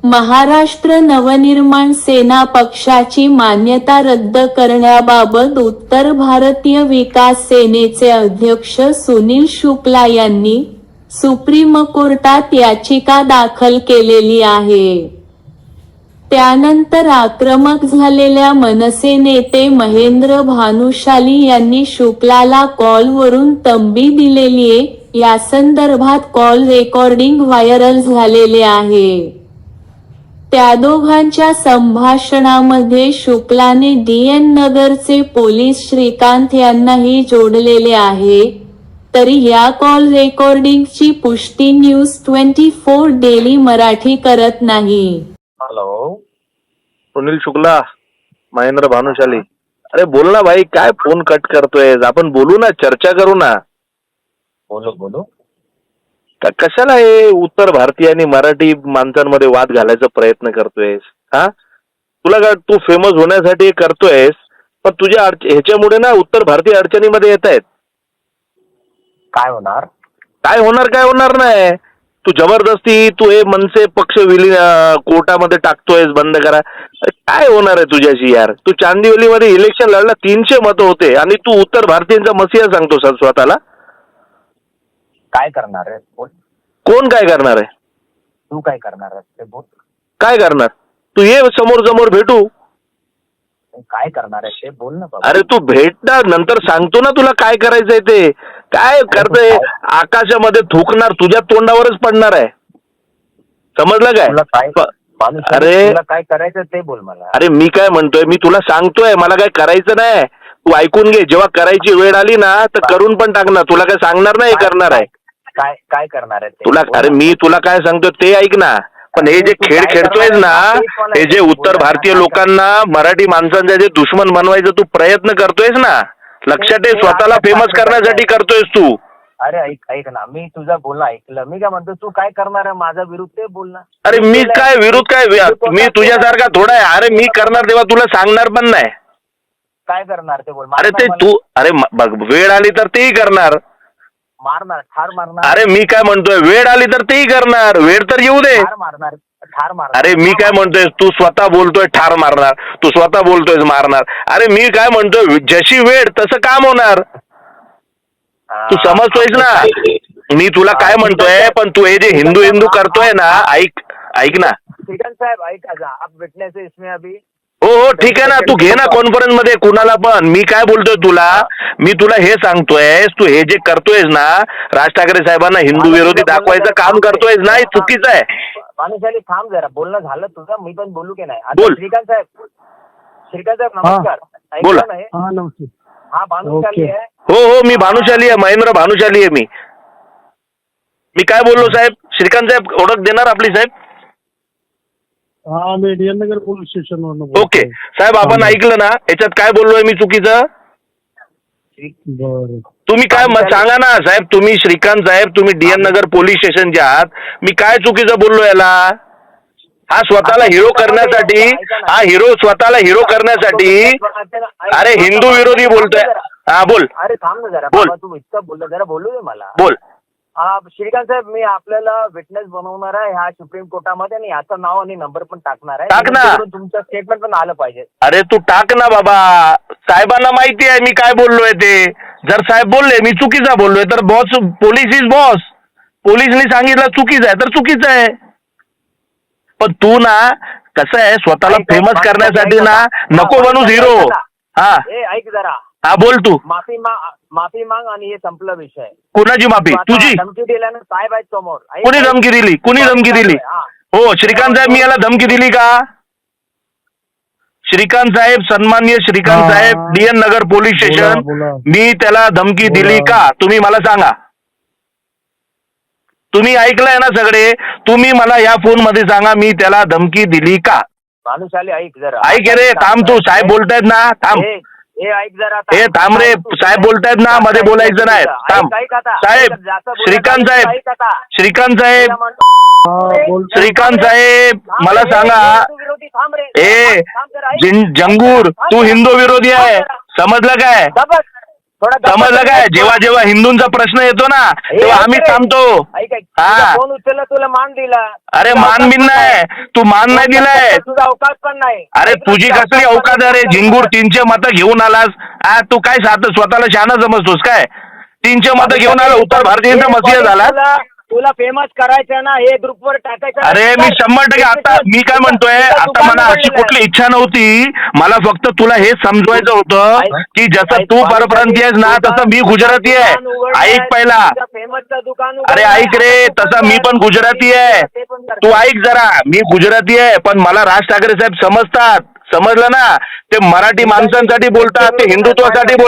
महाराष्ट्र नवनिर्माण सेना पक्षाची मान्यता रद्द करण्याबाबत उत्तर भारतीय विकास सेनेचे अध्यक्ष सुनील शुक्ला यांनी सुप्रीम कोर्टात याचिका दाखल केलेली आहे. त्यानंतर आक्रमक झालेल्या मनसे नेते महेंद्र भानुशाली यांनी शुक्लाला कॉलवरून तंबी दिलेलीये. यासंदर्भात कॉल रेकॉर्डिंग व्हायरल झालेले आहे. त्या दोघांच्या संभाषणामध्ये शुक्लाने DN नगरचे पोलीस श्रीकांत यांनाही जोडलेले आहे. तरी या कॉल रेकॉर्डिंगची पुष्टी न्यूज 24 डेली मराठी करत नाही. हॅलो, सुनील शुक्ला, महेंद्र भानुशाली. अरे बोल ना भाई, काय फोन कट करतोय? आपण बोलू ना, चर्चा करू ना. बोलो. कशाला हे उत्तर भारतीय आणि मराठी माणसांमध्ये वाद घालायचा प्रयत्न करतोयस? हा, तुला काय, तू फेमस होण्यासाठी करतोयस, पण तुझ्या ह्याच्यामुळे ना उत्तर भारतीय अडचणीमध्ये येत आहेत. काय होणार? काय होणार नाही. तू जबरदस्ती तू हे मनसे पक्ष कोर्टामध्ये टाकतोयस, बंद करा. काय होणार आहे तुझ्याशी यार? तू चांदिवलीमध्ये इलेक्शन लढला, 300 मतं होते आणि तू उत्तर भारतीयांचा मसिहा सांगतो सर स्वतःला. काय करणार आहे बोल. कोण काय करणार आहे? तू काय करणार आहेस ते बोल. काय करणार? तू ये समोर भेटू. काय करणार आहे ते बोल ना बाबा. अरे तू भेट ना, नंतर सांगतो ना तुला काय करायचंय ते. काय करतोय? आकाशामध्ये थुकणार, तुझ्या तोंडावरच पडणार आहे. समजलं काय? अरे तुला काय करायचं ते बोल मला. अरे मी काय म्हणतोय, मी तुला सांगतोय मला काय करायचं नाही. तू ऐकून घे, जेव्हा करायची वेळ आली ना तर करून पण टाकणार. तुला काय सांगणार नाही करणार आहे. काय करणार आहे तुला? अरे मी तुला काय सांगतोय ते ऐक ना. पण हे जे खेळ खेळतोयस ना, हे जे उत्तर भारतीय लोकांना, मराठी माणसांचा जे दुश्मन बनवायचं तू प्रयत्न करतोयस ना, लक्षात ठेव, स्वतःला फेमस करण्यासाठी करतोयस तू. अरे ऐक ना, मी तुझं बोलणं ऐकलं. मी काय म्हणतो, तू काय करणार आहे माझा विरुद्ध ते बोल ना. अरे मी काय विरोध काय, मी तुझ्यासारखा थोडा आहे. अरे मी करणार तेव्हा तुला सांगणार पण नाही. काय करणार ते बोल. अरे ते तू, अरे बघ, वेळ आली तर तेही करणार. मारणार, ठार मारणार. अरे मी काय म्हणतोय, वेळ आली तर तेही करणार. वेळ तर येऊ दे. ठार मारणार. अरे मी काय म्हणतोय, तू स्वतः बोलतोय ठार मारणार, तू स्वतः बोलतोय मारणार. अरे मी काय म्हणतोय, जशी वेळ तसं काम होणार. तू समजतोयस ना मी तुला काय म्हणतोय. पण तू हे जे हिंदू करतोय ना, ऐक ना. श्रीकांत साहेब ऐका, आप विटनेस है इसमें अभी. हो ठीक आहे ना, तू घे ना कॉन्फरन्स मध्ये कुणाला पण. मी काय बोलतोय तुला, मी तुला हे सांगतोय, तू हे जे करतोयस ना, राज ठाकरे साहेबांना हिंदू विरोधी दाखवायचं काम करतोयस ना, हे चुकीचं आहे. भानुशाली थांब जरा, बोलणं झालं तुझं, मी पण बोलू की नाही. बोल. श्रीकांत साहेब नमस्कार. बोला. नमस्ते. हा भानुशाली आहे. हो मी भानुशाली आहे, महेंद्र भानुशाली आहे. मी काय बोललो साहेब? श्रीकांत साहेब ओळख देणार आपली साहेब? हा, मी DN नगर पोलीस स्टेशन वरून. ओके साहेब, आपण ऐकलं ना, याच्यात काय बोललोय मी चुकीचं? बरं, तुम्ही काय सांगा ना साहेब. तुम्ही श्रीकांत साहेब, तुम्ही DN नगर पोलीस स्टेशनच्या आहात. मी काय चुकीचं बोललो याला? हा स्वतःला हिरो करण्यासाठी, स्वतःला हिरो करण्यासाठी. अरे हिंदू विरोधी बोलतोय. हा बोल. अरे थांब ना जरा बोल. बाबा, तू इतकं बोलला, जरा बोलू दे मला. बोल. श्रीकांत साहेब, मी आपल्याला विटनेस बनवणार आहे ह्या सुप्रीम कोर्टामध्ये, आणि याचं नाव आणि नंबर पण टाकणार आहे. टाक ना. तुमचं स्टेटमेंट पण आलं पाहिजे. अरे तू टाक ना बाबा, साहेबांना माहिती आहे मी काय बोललोय ते. जर साहेब बोलले मी चुकीचा बोललोय तर बॉस, पोलीस इज बॉस. पोलिसनी सांगितलं चुकीचं आहे तर चुकीचं आहे. पण तू ना कसं आहे, स्वतःला फेमस करण्यासाठी ना नको बनूस हिरो. हा ऐक जरा. हा बोल तू. माफी माग आणि हे संपला विषय. कुणाची माफी? तुझी. धमकी दिल्यानं साहेब आहेत समोर. कुणी धमकी दिली? कुणी धमकी दिली? हो श्रीकांत साहेब, मी याला धमकी दिली का? श्रीकांत साहेब, सन्माननीय श्रीकांत साहेब, DN नगर पोलीस स्टेशन, मी त्याला धमकी दिली का? तुम्ही मला सांगा. तुम्ही ऐकलंय ना सगळे, तुम्ही मला या फोन मध्ये सांगा, मी त्याला धमकी दिली का? भानुशाली ऐक जरा. ऐक रे, थांब तू. साहेब बोलतायत ना, थांब. ऐक जरा. हे थांब रे, साहेब बोलतायत ना, मध्ये बोलायचं नाही. थांब साहेब. श्रीकांत साहेब, श्रीकांत साहेब मला सांगा. जंगूर, तू हिंदू विरोधी आहे, समजलं काय? थोडा गप्पा समजलं काय? बस. जेव्हा जेव्हा हिंदूंचा प्रश्न येतो ना तेव्हा आम्ही थांबतो. ऐक ऐक. हा. तुझा फोन उचलला तुला मान दिला. अरे तुझा मान अवकाश बिन पण नाही, तू मान नाही दिलाय. तुझा अवकाश पण नाही. अरे ऐक ना, तुझी तुझा कसली अवकाश अवकाश पण अरे नाही. झिंगूर 300 मतं घेऊन आलास. तू काय स्वतःला शहाणा समजतोस काय? 300 मतं घेऊन आला, उत्तर भारतीयांचा मसीहा झाला. तुला फेमस करायचं ना, हे ग्रुपवर टाकायचं. अरे मी 100% आता मी काय म्हणतोय, आता मला अशी कुठली इच्छा नव्हती. मला फक्त तुला हे समजवायचं होतं की जसं तू परप्रांतीय आहेस ना तसं मी गुजराती आहे. ऐक पहिला. फेमसचं दुकान. अरे ऐक रे, तसं मी पण गुजराती आहे. तू ऐक जरा, मी गुजराती आहे पण मला राज ठाकरे साहेब समजतात. समजलं ना? ते मराठी माणसांसाठी बोलतात, ते हिंदुत्वासाठी बोलतात.